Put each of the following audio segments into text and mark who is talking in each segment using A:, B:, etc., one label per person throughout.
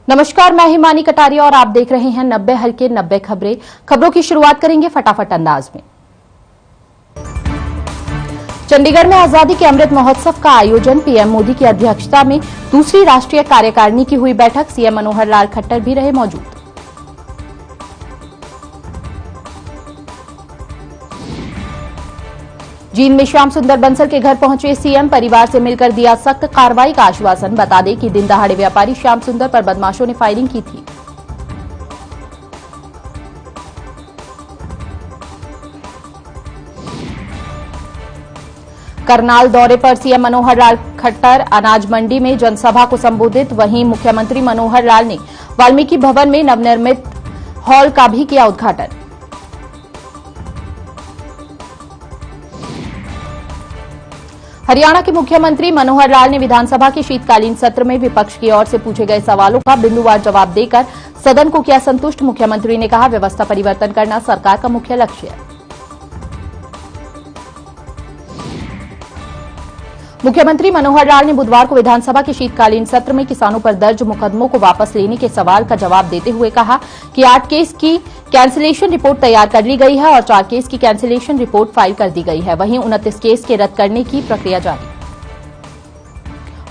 A: नमस्कार, मैं हिमानी कटारिया और आप देख रहे हैं 90 हल्के 90 खबरें। खबरों की शुरुआत करेंगे फटाफट अंदाज में। चंडीगढ़ में आजादी के अमृत महोत्सव का आयोजन, पीएम मोदी की अध्यक्षता में दूसरी राष्ट्रीय कार्यकारिणी की हुई बैठक, सीएम मनोहर लाल खट्टर भी रहे मौजूद। जींद में श्याम सुंदर बंसल के घर पहुंचे सीएम, परिवार से मिलकर दिया सख्त कार्रवाई का आश्वासन। बता दें कि दिन दहाड़े व्यापारी श्याम सुंदर पर बदमाशों ने फायरिंग की थी। करनाल दौरे पर सीएम मनोहर लाल खट्टर, अनाज मंडी में जनसभा को संबोधित। वहीं मुख्यमंत्री मनोहर लाल ने वाल्मीकि भवन में नवनिर्मित हॉल का भी किया उद्घाटन। हरियाणा के मुख्यमंत्री मनोहर लाल ने विधानसभा के शीतकालीन सत्र में विपक्ष की ओर से पूछे गए सवालों का बिंदुवार जवाब देकर सदन को किया संतुष्ट। मुख्यमंत्री ने कहा, व्यवस्था परिवर्तन करना सरकार का मुख्य लक्ष्य है। मुख्यमंत्री मनोहर लाल ने बुधवार को विधानसभा के शीतकालीन सत्र में किसानों पर दर्ज मुकदमों को वापस लेने के सवाल का जवाब देते हुए कहा कि 8 केस की कैंसिलेशन रिपोर्ट तैयार कर ली गई है और 4 केस की कैंसिलेशन रिपोर्ट फाइल कर दी गई है। वहीं 29 केस के रद्द करने की प्रक्रिया जारी।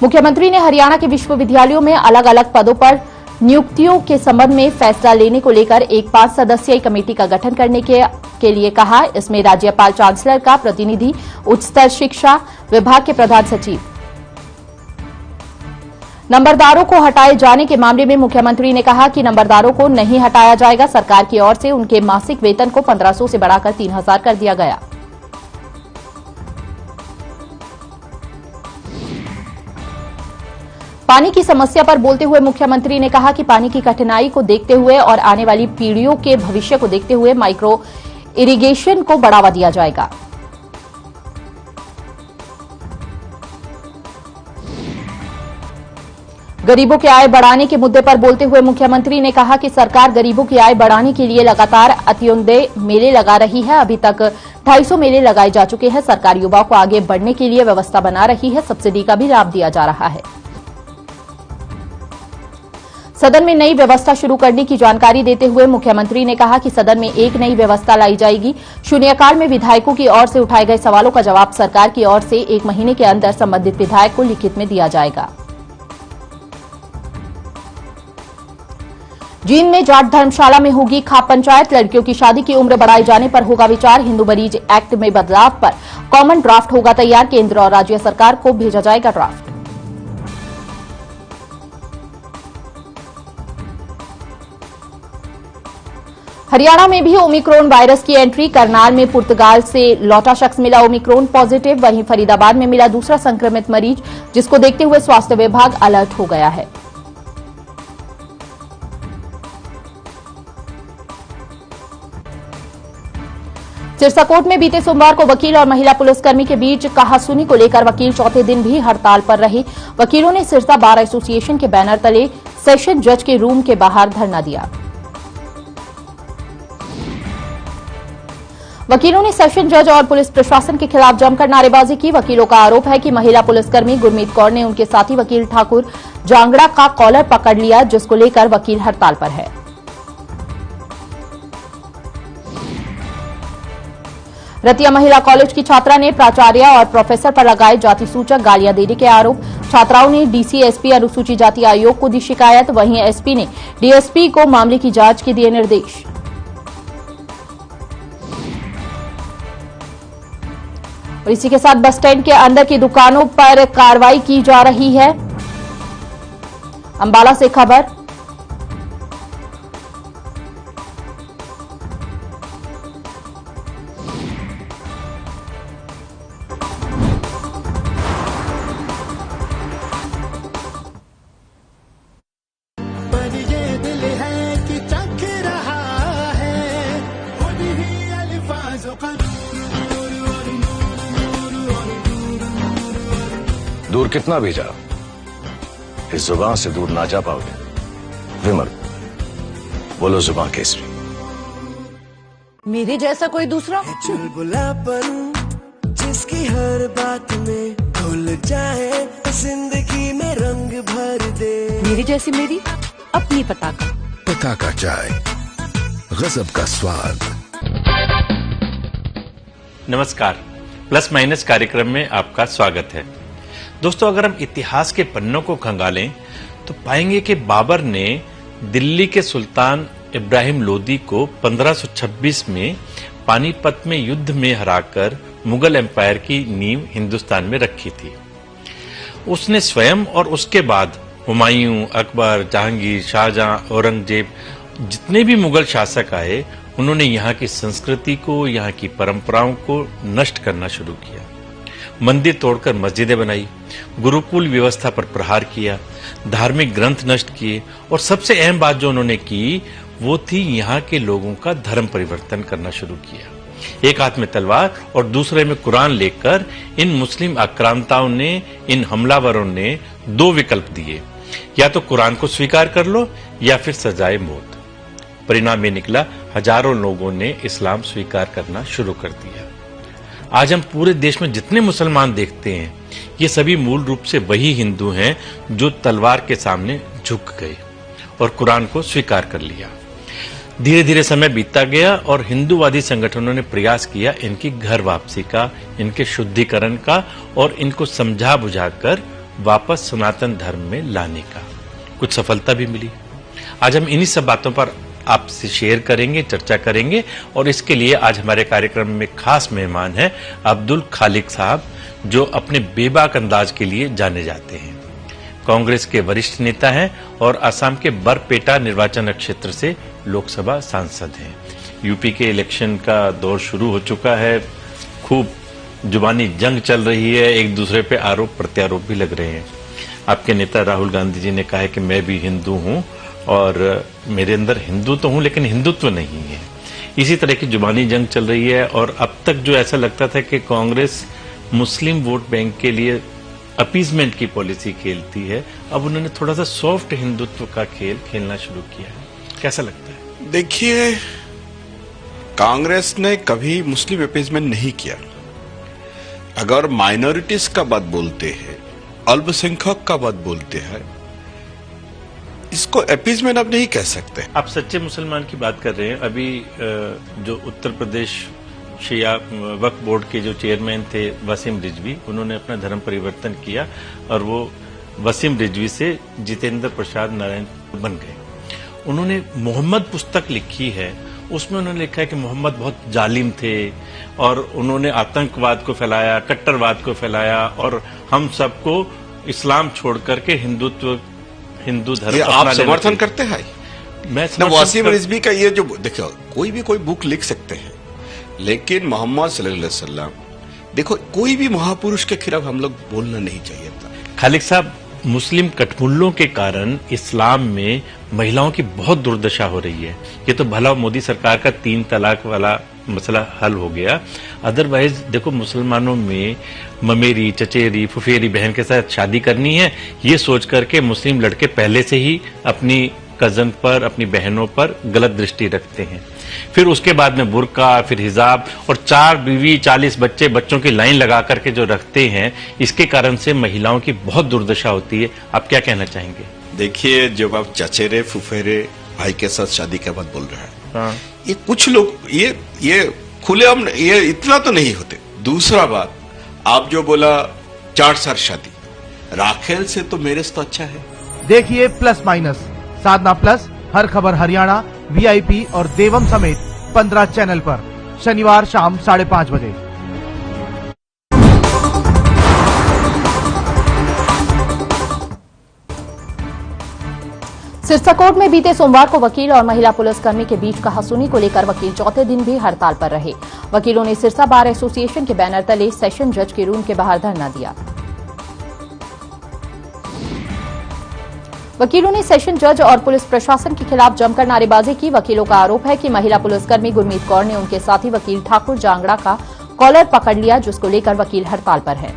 A: मुख्यमंत्री ने हरियाणा के विश्वविद्यालयों में अलग अलग पदों पर नियुक्तियों के संबंध में फैसला लेने को लेकर एक 5 सदस्यीय कमेटी का गठन करने के लिए कहा। इसमें राज्यपाल, चांसलर का प्रतिनिधि, उच्चतर शिक्षा विभाग के प्रधान सचिव। नंबरदारों को हटाए जाने के मामले में मुख्यमंत्री ने कहा कि नंबरदारों को नहीं हटाया जाएगा। सरकार की ओर से उनके मासिक वेतन को 1500 से बढ़ाकर 3000 कर दिया गया। पानी की समस्या पर बोलते हुए मुख्यमंत्री ने कहा कि पानी की कठिनाई को देखते हुए और आने वाली पीढ़ियों के भविष्य को देखते हुए माइक्रो इरिगेशन को बढ़ावा दिया जाएगा। गरीबों की आय बढ़ाने के मुद्दे पर बोलते हुए मुख्यमंत्री ने कहा कि सरकार गरीबों की आय बढ़ाने के लिए लगातार अंत्योदय मेले लगा रही है। अभी तक 250 मेले लगाए जा चुके हैं। सरकार युवाओं को आगे बढ़ने के लिए व्यवस्था बना रही है। सब्सिडी का भी लाभ दिया जा रहा है। सदन में नई व्यवस्था शुरू करने की जानकारी देते हुए मुख्यमंत्री ने कहा कि सदन में एक नई व्यवस्था लाई जाएगी। शून्यकाल में विधायकों की ओर से उठाए गए सवालों का जवाब सरकार की ओर से 1 महीने के अंदर संबंधित विधायक को लिखित में दिया जाएगा। जींद में जाट धर्मशाला में होगी खाप पंचायत, लड़कियों की शादी की उम्र बढ़ाए जाने पर होगा विचार। हिंदू मरीज एक्ट में बदलाव पर कॉमन ड्राफ्ट होगा तैयार। केंद्र और राज्य सरकार को भेजा जाएगा ड्राफ्ट। हरियाणा में भी ओमिक्रॉन वायरस की एंट्री। करनाल में पुर्तगाल से लौटा शख्स मिला ओमिक्रॉन पॉजिटिव। वहीं फरीदाबाद में मिला दूसरा संक्रमित मरीज, जिसको देखते हुए स्वास्थ्य विभाग अलर्ट हो गया है। सिरसाकोट में बीते सोमवार को वकील और महिला पुलिसकर्मी के बीच कहासुनी को लेकर वकील चौथे दिन भी हड़ताल पर रहे। वकीलों ने सिरसा बार एसोसिएशन के बैनर तले सेशन जज के रूम के बाहर धरना दिया। वकीलों ने सेशन जज और पुलिस प्रशासन के खिलाफ जमकर नारेबाजी की। वकीलों का आरोप है कि महिला पुलिसकर्मी गुरमीत कौर ने उनके साथी वकील ठाकुर जांगड़ा का कॉलर पकड़ लिया, जिसको लेकर वकील हड़ताल पर है। रतिया महिला कॉलेज की छात्रा ने प्राचार्य और प्रोफेसर पर लगाए जाति सूचक गालियां देने के आरोप। छात्राओं ने डीसी, एसपी, अनुसूचित जाति आयोग को दी शिकायत। वहीं एसपी ने डीएसपी को मामले की जांच के दिए निर्देश। और इसी के साथ बस स्टैंड के अंदर की दुकानों पर कार्रवाई की जा रही है। अंबाला से खबर।
B: पर ये दिल है कि चख रहा है खुद ही अल्फाजों का।
C: दूर कितना भी जाओ, इस जुबान से दूर ना जा पाओगे। विमल, बोलो जुबान केसरी।
D: मेरे जैसा कोई दूसरा?
B: चुलबुलापन जिसकी हर बात में घुल जाए, जिंदगी में रंग भर दे।
D: मेरी जैसी मेरी अपनी पताका।
E: पताका चाय, गजब का स्वाद।
F: नमस्कार, प्लस माइनस कार्यक्रम में आपका स्वागत है। दोस्तों, अगर हम इतिहास के पन्नों को खंगालें तो पाएंगे कि बाबर ने दिल्ली के सुल्तान इब्राहिम लोदी को 1526 में पानीपत में युद्ध में हराकर मुगल एम्पायर की नींव हिंदुस्तान में रखी थी। उसने स्वयं और उसके बाद हुमायूं, अकबर, जहांगीर, शाहजहां, औरंगजेब जितने भी मुगल शासक आए, उन्होंने यहाँ की संस्कृति को, यहाँ की परंपराओं को नष्ट करना शुरू किया। मंदिर तोड़कर मस्जिदें बनाई, गुरुकुल व्यवस्था पर प्रहार किया, धार्मिक ग्रंथ नष्ट किए और सबसे अहम बात जो उन्होंने की वो थी यहाँ के लोगों का धर्म परिवर्तन करना शुरू किया। एक हाथ में तलवार और दूसरे में कुरान लेकर इन मुस्लिम आक्रांताओं ने, इन हमलावरों ने दो विकल्प दिए, या तो कुरान को स्वीकार कर लो या फिर सजाए मौत। परिणाम ये निकला, हजारों लोगों ने इस्लाम स्वीकार करना शुरू कर दिया। आज हम पूरे देश में जितने मुसलमान देखते हैं, ये सभी मूल रूप से वही हिंदू हैं जो तलवार के सामने झुक गए और कुरान को स्वीकार कर लिया। धीरे धीरे समय बीतता गया और हिंदूवादी संगठनों ने प्रयास किया इनकी घर वापसी का, इनके शुद्धिकरण का और इनको समझा बुझाकर वापस सनातन धर्म में लाने का। कुछ सफलता भी मिली। आज हम इन्हीं सब बातों पर आपसे शेयर करेंगे, चर्चा करेंगे और इसके लिए आज हमारे कार्यक्रम में खास मेहमान हैं अब्दुल खालिक साहब, जो अपने बेबाक अंदाज के लिए जाने जाते हैं। कांग्रेस के वरिष्ठ नेता हैं और असम के बरपेटा निर्वाचन क्षेत्र से लोकसभा सांसद हैं। यूपी के इलेक्शन का दौर शुरू हो चुका है, खूब जुबानी जंग चल रही है, एक दूसरे पे आरोप प्रत्यारोप भी लग रहे हैं। आपके नेता राहुल गांधी जी ने कहा है कि मैं भी हिंदू हूं और मेरे अंदर हिंदू तो हूं लेकिन हिंदुत्व नहीं है। इसी तरह की जुबानी जंग चल रही है और अब तक जो ऐसा लगता था कि कांग्रेस मुस्लिम वोट बैंक के लिए अपीजमेंट की पॉलिसी खेलती है, अब उन्होंने थोड़ा सा सॉफ्ट हिंदुत्व का खेल खेलना शुरू किया है। कैसा लगता है?
G: देखिए, कांग्रेस ने कभी मुस्लिम अपीजमेंट नहीं किया। अगर माइनॉरिटीज का बात बोलते हैं, अल्पसंख्यक का बात बोलते हैं, इसको अपीजमेंट आप नहीं कह सकते।
F: आप सच्चे मुसलमान की बात कर रहे हैं। अभी जो उत्तर प्रदेश शिया वक्फ बोर्ड के जो चेयरमैन थे वसीम रिजवी, उन्होंने अपना धर्म परिवर्तन किया और वो वसीम रिजवी से जितेंद्र प्रसाद नारायण बन गए। उन्होंने मोहम्मद पुस्तक लिखी है, उसमें उन्होंने लिखा है कि मोहम्मद बहुत जालिम थे और उन्होंने आतंकवाद को फैलाया, कट्टरवाद को फैलाया और हम सबको इस्लाम छोड़ करके हिंदू धर्म
G: आप समर्थन करते हैं?
F: मैं
G: वसीम रिजवी का ये जो, देखो, कोई भी कोई बुक लिख सकते हैं, लेकिन मोहम्मद सल्लल्लाहु अलैहि वसल्लम, देखो, कोई भी महापुरुष के खिलाफ हम लोग बोलना नहीं चाहिए था।
F: खालिक साहब, मुस्लिम कठमुल्लों के कारण इस्लाम में महिलाओं की बहुत दुर्दशा हो रही है। ये तो भला मोदी सरकार का 3 तलाक वाला मसला हल हो गया, अदरवाइज देखो मुसलमानों में ममेरी, चचेरी, फुफेरी बहन के साथ शादी करनी है, ये सोच करके मुस्लिम लड़के पहले से ही अपनी कजन पर, अपनी बहनों पर गलत दृष्टि रखते हैं। फिर उसके बाद में बुर्का, फिर हिजाब और 4 बीवी 40 बच्चे, बच्चों की लाइन लगा करके जो रखते हैं, इसके कारण से महिलाओं की बहुत दुर्दशा होती है। आप क्या कहना चाहेंगे?
G: देखिए, जब आप चचेरे फुफेरे भाई के साथ शादी के बाद बोल रहे हैं,
F: हाँ।
G: ये कुछ लोग ये खुलेआम ये इतना तो नहीं होते। दूसरा बात, आप जो बोला 4 साल शादी, राखेल से तो मेरे से तो अच्छा है।
H: देखिए प्लस माइनस, साधना प्लस, हर खबर हरियाणा, वीआईपी और देवम समेत 15 चैनल पर शनिवार शाम 5:30 बजे।
A: सिरसा कोर्ट में बीते सोमवार को वकील और महिला पुलिसकर्मी के बीच कहासुनी को लेकर वकील चौथे दिन भी हड़ताल पर रहे। वकीलों ने सिरसा बार एसोसिएशन के बैनर तले सेशन जज के रूम के बाहर धरना दिया। वकीलों ने सेशन जज और पुलिस प्रशासन के खिलाफ जमकर नारेबाजी की। वकीलों का आरोप है कि महिला पुलिसकर्मी गुरमीत कौर ने उनके साथी वकील ठाकुर जांगड़ा का कॉलर पकड़ लिया, जिसको लेकर वकील हड़ताल पर है।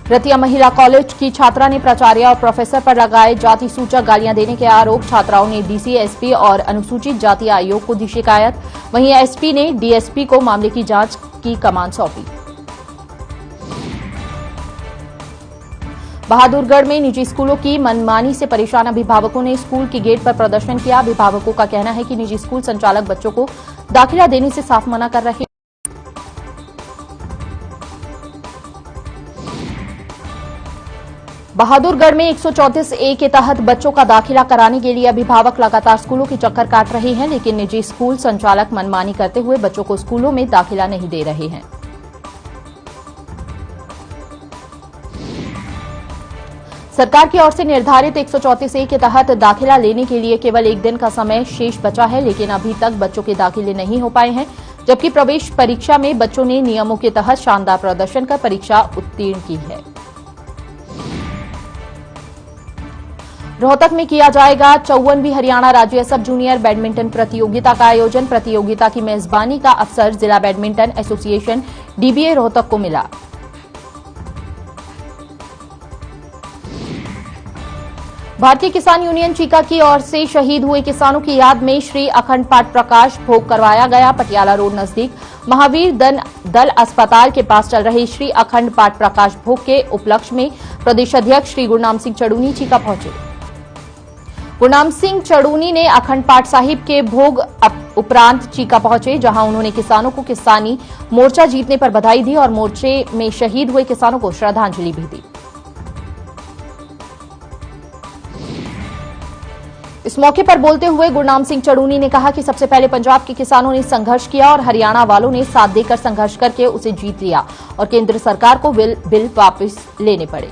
A: रतिया महिला कॉलेज की छात्रा ने प्राचार्य और प्रोफेसर पर लगाए जाति सूचक गालियां देने के आरोप। छात्राओं ने डीसी, एसपी और अनुसूचित जाति आयोग को दी शिकायत। वहीं एसपी ने डीएसपी को मामले की जांच की कमान सौंपी। बहादुरगढ़ में निजी स्कूलों की मनमानी से परेशान अभिभावकों ने स्कूल के गेट पर प्रदर्शन किया। अभिभावकों का कहना है कि निजी स्कूल संचालक बच्चों को दाखिला देने से साफ मना कर रहे हैं। बहादुरगढ़ में 134A के तहत बच्चों का दाखिला कराने के लिए अभिभावक लगातार स्कूलों के चक्कर काट रहे हैं, लेकिन निजी स्कूल संचालक मनमानी करते हुए बच्चों को स्कूलों में दाखिला नहीं दे रहे हैं। सरकार की ओर से निर्धारित 134A के तहत दाखिला लेने के लिए केवल एक दिन का समय शेष बचा है, लेकिन अभी तक बच्चों के दाखिले नहीं हो पाए हैं, जबकि प्रवेश परीक्षा में बच्चों ने नियमों के तहत शानदार प्रदर्शन कर परीक्षा उत्तीर्ण की है। रोहतक में किया जाएगा 54वीं हरियाणा राज्य सब जूनियर बैडमिंटन प्रतियोगिता का आयोजन। प्रतियोगिता की मेजबानी का अवसर जिला बैडमिंटन एसोसिएशन DBA रोहतक को मिला। भारतीय किसान यूनियन चीका की ओर से शहीद हुए किसानों की याद में श्री अखंड पाठ प्रकाश भोग करवाया गया। पटियाला रोड नजदीक महावीर दल अस्पताल के पास चल रहे श्री अखंड पाठ प्रकाश भोग के उपलक्ष्य में प्रदेश अध्यक्ष श्री गुरनाम सिंह चड़ूनी चीका पहुंचे। गुरनाम सिंह चड़ूनी ने अखंड पाठ साहिब के भोग उपरांत चीका पहुंचे, जहां उन्होंने किसानों को किसानी मोर्चा जीतने पर बधाई दी और मोर्चे में शहीद हुए किसानों को श्रद्धांजलि भी दी। इस मौके पर बोलते हुए गुरनाम सिंह चड़ूनी ने कहा कि सबसे पहले पंजाब के किसानों ने संघर्ष किया और हरियाणा वालों ने साथ देकर संघर्ष करके उसे जीत लिया और केंद्र सरकार को बिल वापस लेने पड़े।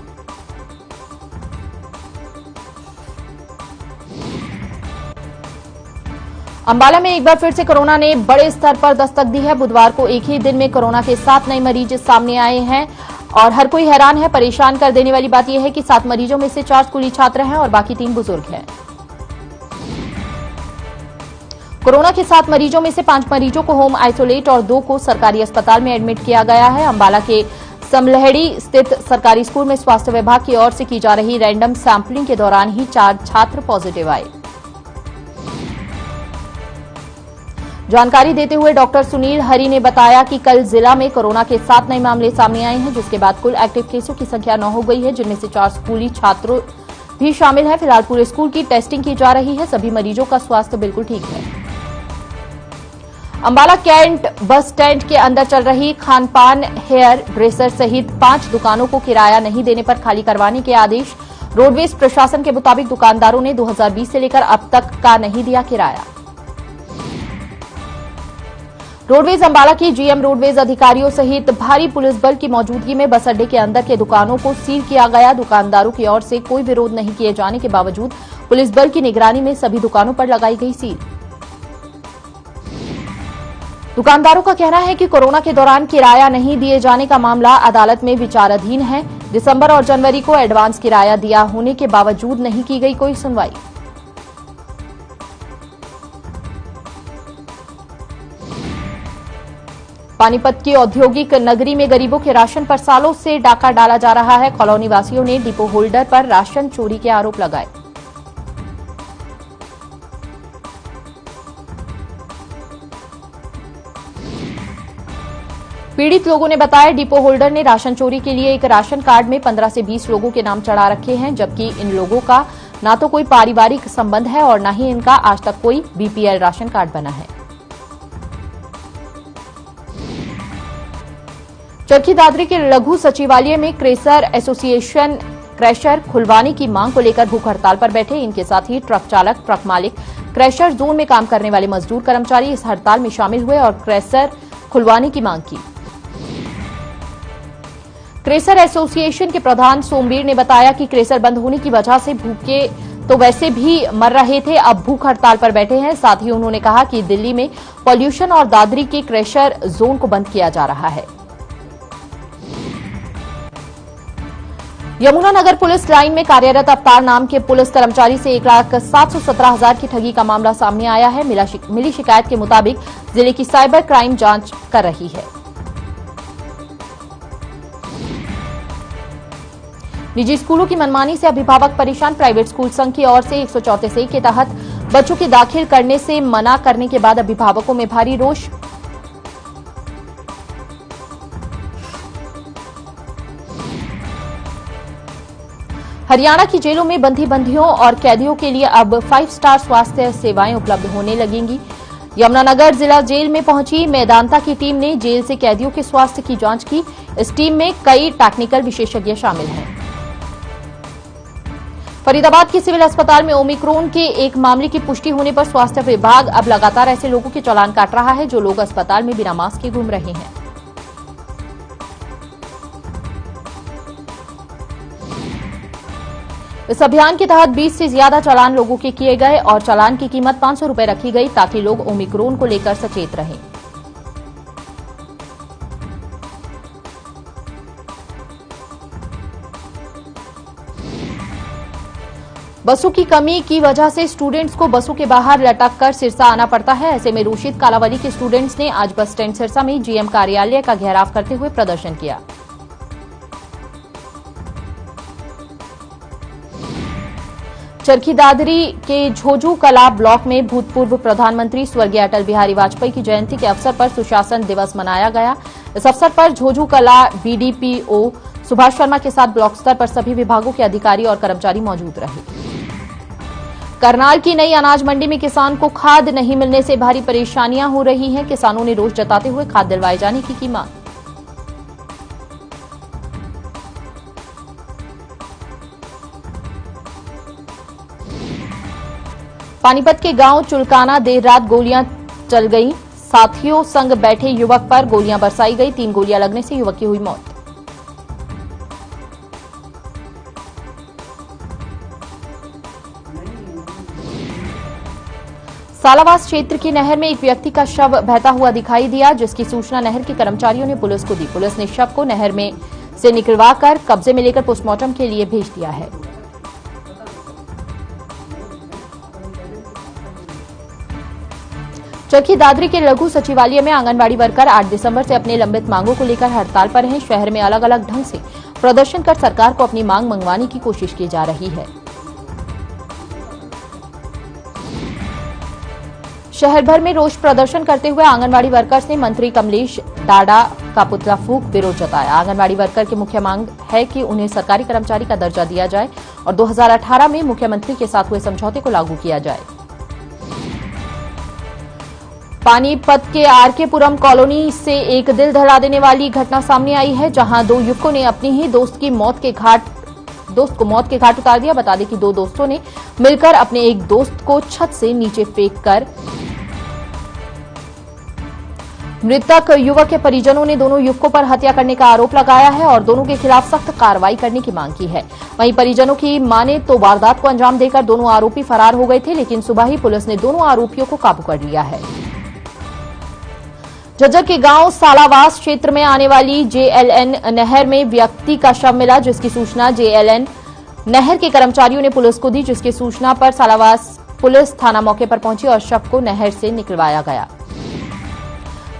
A: अंबाला में एक बार फिर से कोरोना ने बड़े स्तर पर दस्तक दी है। बुधवार को एक ही दिन में कोरोना के 7 नए मरीज सामने आए हैं और हर कोई हैरान है। परेशान कर देने वाली बात यह है कि 7 मरीजों में से 4 स्कूली छात्र हैं और बाकी 3 बुजुर्ग हैं। कोरोना के 7 मरीजों में से 5 मरीजों को होम आइसोलेट और 2 को सरकारी अस्पताल में एडमिट किया गया है। अंबाला के समलहड़ी स्थित सरकारी स्कूल में स्वास्थ्य विभाग की ओर से की जा रही रैंडम सैंपलिंग के दौरान ही 4 छात्र पॉजिटिव आए। जानकारी देते हुए डॉक्टर सुनील हरी ने बताया कि कल जिला में कोरोना के 7 नए मामले सामने आए हैं, जिसके बाद कुल एक्टिव केसों की संख्या 9 हो गई है, जिनमें से 4 स्कूली छात्रों भी शामिल हैं। फिलहाल पूरे स्कूल की टेस्टिंग की जा रही है। सभी मरीजों का स्वास्थ्य बिल्कुल ठीक है। अंबाला कैंट बस स्टैंड के अंदर चल रही खानपान हेयर ड्रेसर सहित 5 दुकानों को किराया नहीं देने पर खाली करवाने के आदेश। रोडवेज प्रशासन के मुताबिक दुकानदारों ने 2020 से लेकर अब तक का नहीं दिया किराया। रोडवेज अंबाला की जीएम रोडवेज अधिकारियों सहित भारी पुलिस बल की मौजूदगी में बस अड्डे के अंदर के दुकानों को सील किया गया। दुकानदारों की ओर से कोई विरोध नहीं किए जाने के बावजूद पुलिस बल की निगरानी में सभी दुकानों पर लगाई गई सील। दुकानदारों का कहना है कि कोरोना के दौरान किराया नहीं दिए जाने का मामला अदालत में विचाराधीन है। दिसंबर और जनवरी को एडवांस किराया दिया होने के बावजूद नहीं की गई कोई सुनवाई। पानीपत की औद्योगिक नगरी में गरीबों के राशन पर सालों से डाका डाला जा रहा है। कॉलोनी वासियों ने डिपो होल्डर पर राशन चोरी के आरोप लगाए। पीड़ित लोगों ने बताया डिपो होल्डर ने राशन चोरी के लिए एक राशन कार्ड में 15 से 20 लोगों के नाम चढ़ा रखे हैं, जबकि इन लोगों का ना तो कोई पारिवारिक संबंध है और न ही इनका आज तक कोई बीपीएल राशन कार्ड बना है। चरखी दादरी के लघु सचिवालय में क्रेशर एसोसिएशन क्रैशर खुलवाने की मांग को लेकर भूख हड़ताल पर बैठे। इनके साथ ही ट्रक चालक, ट्रक मालिक, क्रैशर जोन में काम करने वाले मजदूर कर्मचारी इस हड़ताल में शामिल हुए और क्रेशर खुलवाने की मांग की। क्रेशर एसोसिएशन के प्रधान सोमवीर ने बताया कि क्रेशर बंद होने की वजह से भूखे तो वैसे भी मर रहे थे, अब भूख हड़ताल पर बैठे हैं। साथ ही उन्होंने कहा कि दिल्ली में पॉल्यूशन और दादरी के क्रेशर जोन को बंद किया जा रहा है। यमुनानगर पुलिस लाइन में कार्यरत अवतार नाम के पुलिस कर्मचारी से 1,717,000 की ठगी का मामला सामने आया है। मिली शिकायत के मुताबिक जिले की साइबर क्राइम जांच कर रही है। निजी स्कूलों की मनमानी से अभिभावक परेशान। प्राइवेट स्कूल संघ की ओर से 134A के तहत बच्चों के दाखिल करने से मना करने के बाद अभिभावकों में भारी रोष। हरियाणा की जेलों में बंदी बंदियों और कैदियों के लिए अब 5 स्टार स्वास्थ्य सेवाएं उपलब्ध होने लगेंगी। यमुनानगर जिला जेल में पहुंची मेदांता की टीम ने जेल से कैदियों के स्वास्थ्य की जांच की। इस टीम में कई टेक्निकल विशेषज्ञ शामिल हैं। फरीदाबाद के सिविल अस्पताल में ओमिक्रॉन के एक मामले की पुष्टि होने पर स्वास्थ्य विभाग अब लगातार ऐसे लोगों के चालान काट रहा है जो लोग अस्पताल में बिना मास्क के घूम रहे हैं। इस अभियान के तहत 20 से ज्यादा चालान लोगों के किए गए और चालान की कीमत 500 रुपए रखी गई ताकि लोग ओमिक्रॉन को लेकर सचेत रहें। बसों की कमी की वजह से स्टूडेंट्स को बसों के बाहर लटक कर सिरसा आना पड़ता है। ऐसे में रूशित कालावली के स्टूडेंट्स ने आज बस स्टैंड सिरसा में जीएम कार्यालय का घेराव करते हुए प्रदर्शन किया। चरखी दादरी के झोझू कला ब्लॉक में भूतपूर्व प्रधानमंत्री स्वर्गीय अटल बिहारी वाजपेयी की जयंती के अवसर पर सुशासन दिवस मनाया गया। इस अवसर पर झोझू कला बीडीपीओ सुभाष शर्मा के साथ ब्लॉक स्तर पर सभी विभागों के अधिकारी और कर्मचारी मौजूद रहे। करनाल की नई अनाज मंडी में किसान को खाद नहीं मिलने से भारी परेशानियां हो रही हैं। किसानों ने रोष जताते हुए खाद दिलवाए जाने की मांग। पानीपत के गांव चुलकाना देर रात गोलियां चल गईं। साथियों संग बैठे युवक पर गोलियां बरसाई गई। 3 गोलियां लगने से युवक की हुई मौत। सालावास क्षेत्र की नहर में एक व्यक्ति का शव बहता हुआ दिखाई दिया, जिसकी सूचना नहर के कर्मचारियों ने पुलिस को दी। पुलिस ने शव को नहर में से निकलवाकर कब्जे में लेकर पोस्टमार्टम के लिए भेज दिया है। चरखी दादरी के लघु सचिवालय में आंगनबाड़ी वर्कर 8 दिसंबर से अपने लंबित मांगों को लेकर हड़ताल पर हैं। शहर में अलग अलग ढंग से प्रदर्शन कर सरकार को अपनी मांग मंगवाने की कोशिश की जा रही है। शहर भर में रोष प्रदर्शन करते हुए आंगनबाड़ी वर्कर्स ने मंत्री कमलेश डाडा का पुतला फूंक विरोध जताया। आंगनबाड़ी वर्कर की मुख्य मांग है कि उन्हें सरकारी कर्मचारी का दर्जा दिया जाए और 2018 में मुख्यमंत्री के साथ हुए समझौते को लागू किया जाए। पानीपत के आरकेपुरम कॉलोनी से एक दिल दहला देने वाली घटना सामने आई है, जहां 2 युवकों ने अपनी ही दोस्त को मौत के घाट उतार दिया। बता दें कि 2 दोस्तों ने मिलकर अपने एक दोस्त को छत से नीचे फेंककर मृतक युवक के परिजनों ने दोनों युवकों पर हत्या करने का आरोप लगाया है और दोनों के खिलाफ सख्त कार्रवाई करने की मांग की है। वहीं परिजनों की माने तो वारदात को अंजाम देकर दोनों आरोपी फरार हो गए थे, लेकिन सुबह ही पुलिस ने दोनों आरोपियों को काबू कर लिया है। झज्जर के गांव सालावास क्षेत्र में आने वाली जेएलएन नहर में व्यक्ति का शव मिला, जिसकी सूचना जेएलएन नहर के कर्मचारियों ने पुलिस को दी। जिसकी सूचना पर सालावास पुलिस थाना मौके पर पहुंची और शव को नहर से निकलवाया गया।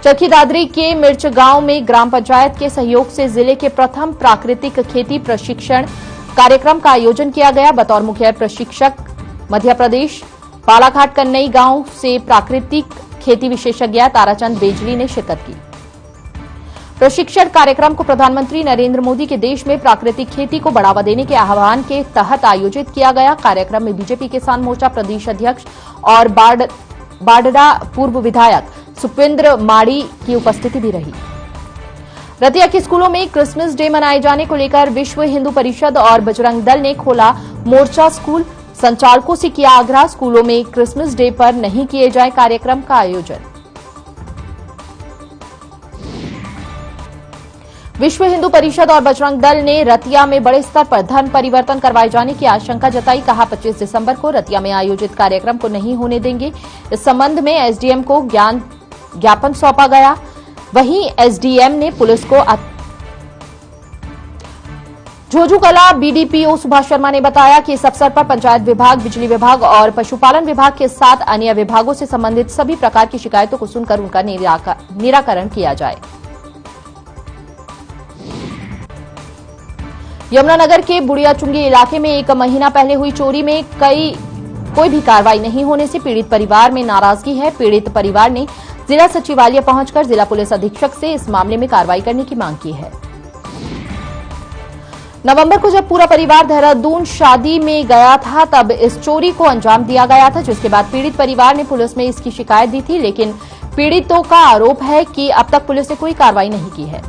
A: चरखी दादरी के मिर्च गांव में ग्राम पंचायत के सहयोग से जिले के प्रथम प्राकृतिक खेती प्रशिक्षण कार्यक्रम का आयोजन किया गया। बतौर मुख्य प्रशिक्षक मध्य प्रदेश बालाघाट कन्नई गांव से प्राकृतिक खेती विशेषज्ञ ताराचंद बेजली ने शिरकत की। प्रशिक्षण कार्यक्रम को प्रधानमंत्री नरेंद्र मोदी के देश में प्राकृतिक खेती को बढ़ावा देने के आह्वान के तहत आयोजित किया गया। कार्यक्रम में बीजेपी किसान मोर्चा प्रदेश अध्यक्ष और बाडरा पूर्व विधायक सुपेंद्र माड़ी की उपस्थिति भी रही। रतिया के स्कूलों में क्रिसमस डे मनाए जाने को लेकर विश्व हिंदू परिषद और बजरंग दल ने खोला मोर्चा। स्कूल संचालकों से किया आग्रह, स्कूलों में क्रिसमस डे पर नहीं किए जाए कार्यक्रम का आयोजन। विश्व हिंदू परिषद और बजरंग दल ने रतिया में बड़े स्तर पर धर्म परिवर्तन करवाए जाने की आशंका जताई। कहा 25 दिसंबर को रतिया में आयोजित कार्यक्रम को नहीं होने देंगे। इस संबंध में एसडीएम को ज्ञापन सौंपा गया। वहीं एसडीएम ने पुलिस को झोझू कला बीडीपीओ सुभाष शर्मा ने बताया कि इस अवसर पर पंचायत विभाग, बिजली विभाग और पशुपालन विभाग के साथ अन्य विभागों से संबंधित सभी प्रकार की शिकायतों को सुनकर उनका निराकरण किया जाए। यमुनानगर के बुढ़ियाचुंगी इलाके में 1 महीना पहले हुई चोरी में कोई भी कार्रवाई नहीं होने से पीड़ित परिवार में नाराजगी है। पीड़ित परिवार ने जिला सचिवालय पहुंचकर जिला पुलिस अधीक्षक से इस मामले में कार्रवाई करने की मांग की है। नवंबर को जब पूरा परिवार देहरादून शादी में गया था तब इस चोरी को अंजाम दिया गया था, जिसके बाद पीड़ित परिवार ने पुलिस में इसकी शिकायत दी थी, लेकिन पीड़ितों का आरोप है कि अब तक पुलिस ने कोई कार्रवाई नहीं की है।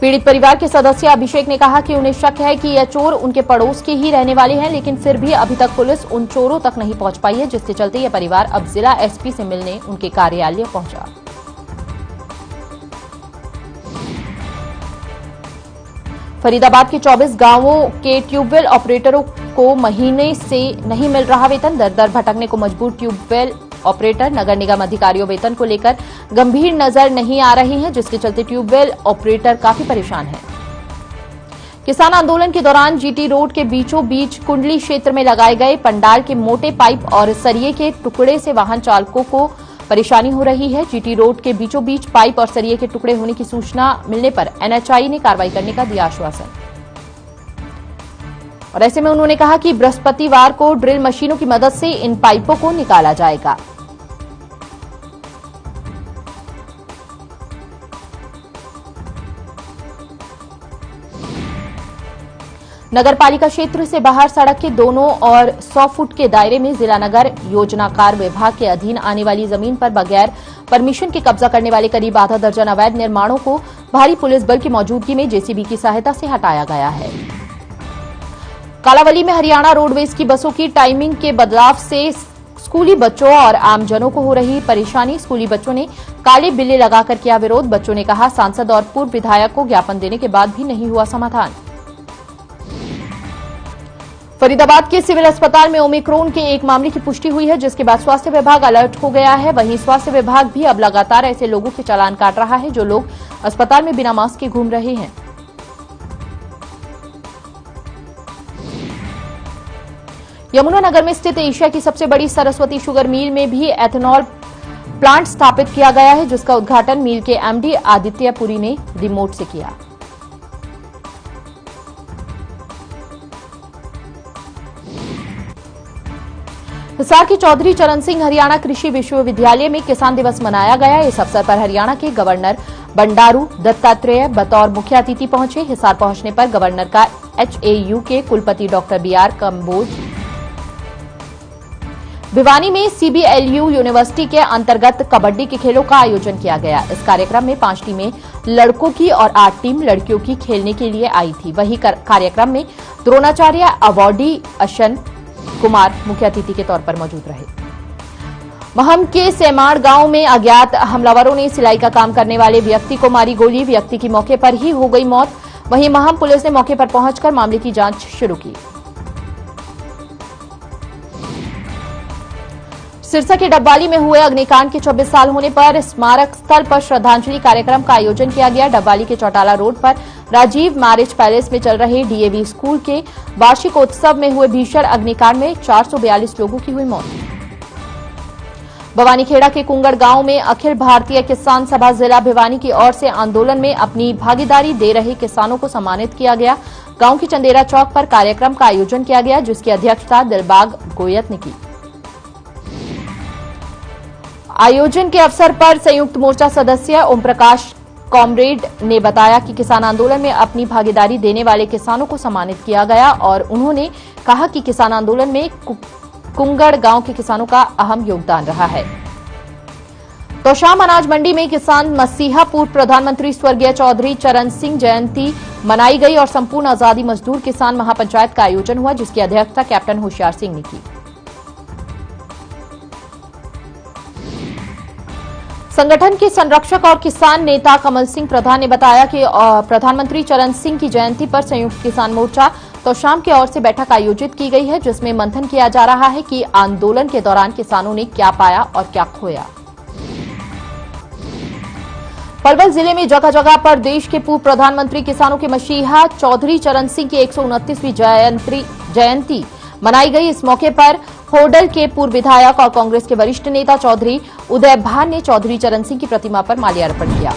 A: पीड़ित परिवार के सदस्य अभिषेक ने कहा कि उन्हें शक है कि यह चोर उनके पड़ोस के ही रहने वाले हैं, लेकिन फिर भी अभी तक पुलिस उन चोरों तक नहीं पहुंच पाई है, जिसके चलते यह परिवार अब जिला एसपी से मिलने उनके कार्यालय पहुंचा। फरीदाबाद के 24 गांवों के ट्यूबवेल ऑपरेटरों को महीने से नहीं मिल रहा वेतन। दर दर भटकने को मजबूर ट्यूबवेल ऑपरेटर नगर निगम अधिकारियों वेतन को लेकर गंभीर नजर नहीं आ रहे हैं, जिसके चलते ट्यूबवेल ऑपरेटर काफी परेशान हैं। किसान आंदोलन के दौरान जीटी रोड के बीचों बीच कुंडली क्षेत्र में लगाए गए पंडाल के मोटे पाइप और सरिये के टुकड़े से वाहन चालकों को परेशानी हो रही है। जीटी रोड के बीचों बीच पाइप और सरिये के टुकड़े होने की सूचना मिलने पर एनएचआई ने कार्रवाई करने का दिया आश्वासन, और ऐसे में उन्होंने कहा कि बृहस्पतिवार को ड्रिल मशीनों की मदद से इन पाइपों को निकाला जाएगा। नगरपालिका क्षेत्र से बाहर सड़क के दोनों और 100 फुट के दायरे में जिला नगर योजनाकार विभाग के अधीन आने वाली जमीन पर बगैर परमिशन के कब्जा करने वाले करीब आधा दर्जन अवैध निर्माणों को भारी पुलिस बल की मौजूदगी में जेसीबी की सहायता से हटाया गया है। कालावली में हरियाणा रोडवेज की बसों की टाइमिंग के बदलाव से स्कूली बच्चों और आमजनों को हो रही परेशानी। स्कूली बच्चों ने काले बिल्ले लगाकर किया विरोध। बच्चों ने कहा, सांसद और पूर्व विधायक को ज्ञापन देने के बाद भी नहीं हुआ समाधान। फरीदाबाद के सिविल अस्पताल में ओमिक्रॉन के एक मामले की पुष्टि हुई है, जिसके बाद स्वास्थ्य विभाग अलर्ट हो गया है। वहीं स्वास्थ्य विभाग भी अब लगातार ऐसे लोगों के चालान काट रहा है जो लोग अस्पताल में बिना मास्क के घूम रहे हैं। यमुनानगर में स्थित एशिया की सबसे बड़ी सरस्वती शुगर मिल में भी एथेनॉल प्लांट स्थापित किया गया है, जिसका उद्घाटन मिल के एमडी आदित्य पुरी ने रिमोट से किया। हिसार के चौधरी चरण सिंह हरियाणा कृषि विश्वविद्यालय में किसान दिवस मनाया गया। इस अवसर पर हरियाणा के गवर्नर बंडारू दत्तात्रेय बतौर मुख्य अतिथि पहुंचे। हिसार पहुंचने पर गवर्नर का एचएयू के कुलपति डॉक्टर बीआर कंबोज, भिवानी में सीबीएलयू यूनिवर्सिटी के अंतर्गत कबड्डी के खेलों का आयोजन किया गया। इस कार्यक्रम में 5 टीमें लड़कों की और 8 टीम लड़कियों की खेलने के लिए आई थी। वहीं कार्यक्रम में द्रोणाचार्य अवार्डी अशन कुमार मुख्य अतिथि के तौर पर मौजूद रहे। महम के सेमाड़ गांव में अज्ञात हमलावरों ने सिलाई का काम करने वाले व्यक्ति को मारी गोली। व्यक्ति की मौके पर ही हो गई मौत। वहीं महम पुलिस ने मौके पर पहुंचकर मामले की जांच शुरू की। सिरसा के डब्बाली में हुए अग्निकांड के 24 साल होने पर स्मारक स्थल पर श्रद्धांजलि कार्यक्रम का आयोजन किया गया। डब्बाली के चौटाला रोड पर राजीव मैरिज पैलेस में चल रहे डीएवी स्कूल के वार्षिकोत्सव में हुए भीषण अग्निकांड में 442 लोगों की हुई मौत। भवानीखेड़ा के कुंगड़ गांव में अखिल भारतीय किसान सभा जिला भिवानी की ओर से आंदोलन में अपनी भागीदारी दे रहे किसानों को सम्मानित किया गया। गांव की चंदेरा चौक पर कार्यक्रम का आयोजन किया गया, जिसकी अध्यक्षता दिलबाग गोयत ने की। आयोजन के अवसर पर संयुक्त मोर्चा सदस्य ओम प्रकाश कॉमरेड ने बताया कि किसान आंदोलन में अपनी भागीदारी देने वाले किसानों को सम्मानित किया गया और उन्होंने कहा कि किसान आंदोलन में कुंगड़ गांव के किसानों का अहम योगदान रहा है। तोशाम अनाज मंडी में किसान मसीहा पूर्व प्रधानमंत्री स्वर्गीय चौधरी चरण सिंह जयंती मनाई गई और संपूर्ण आजादी मजदूर किसान महापंचायत का आयोजन हुआ, जिसकी अध्यक्षता कैप्टन होशियार सिंह ने की। संगठन के संरक्षक और किसान नेता कमल सिंह प्रधान ने बताया कि प्रधानमंत्री चरण सिंह की जयंती पर संयुक्त किसान मोर्चा तोशाम की ओर से बैठक आयोजित की गई है, जिसमें मंथन किया जा रहा है कि आंदोलन के दौरान किसानों ने क्या पाया और क्या खोया। पलवल जिले में जगह जगह पर देश के पूर्व प्रधानमंत्री किसानों के मसीहा चौधरी चरण सिंह की 129वीं जयंती मनाई गई। इस मौके पर होडल के पूर्व विधायक और कांग्रेस के वरिष्ठ नेता चौधरी उदय भान ने चौधरी चरण सिंह की प्रतिमा पर माल्यार्पण किया।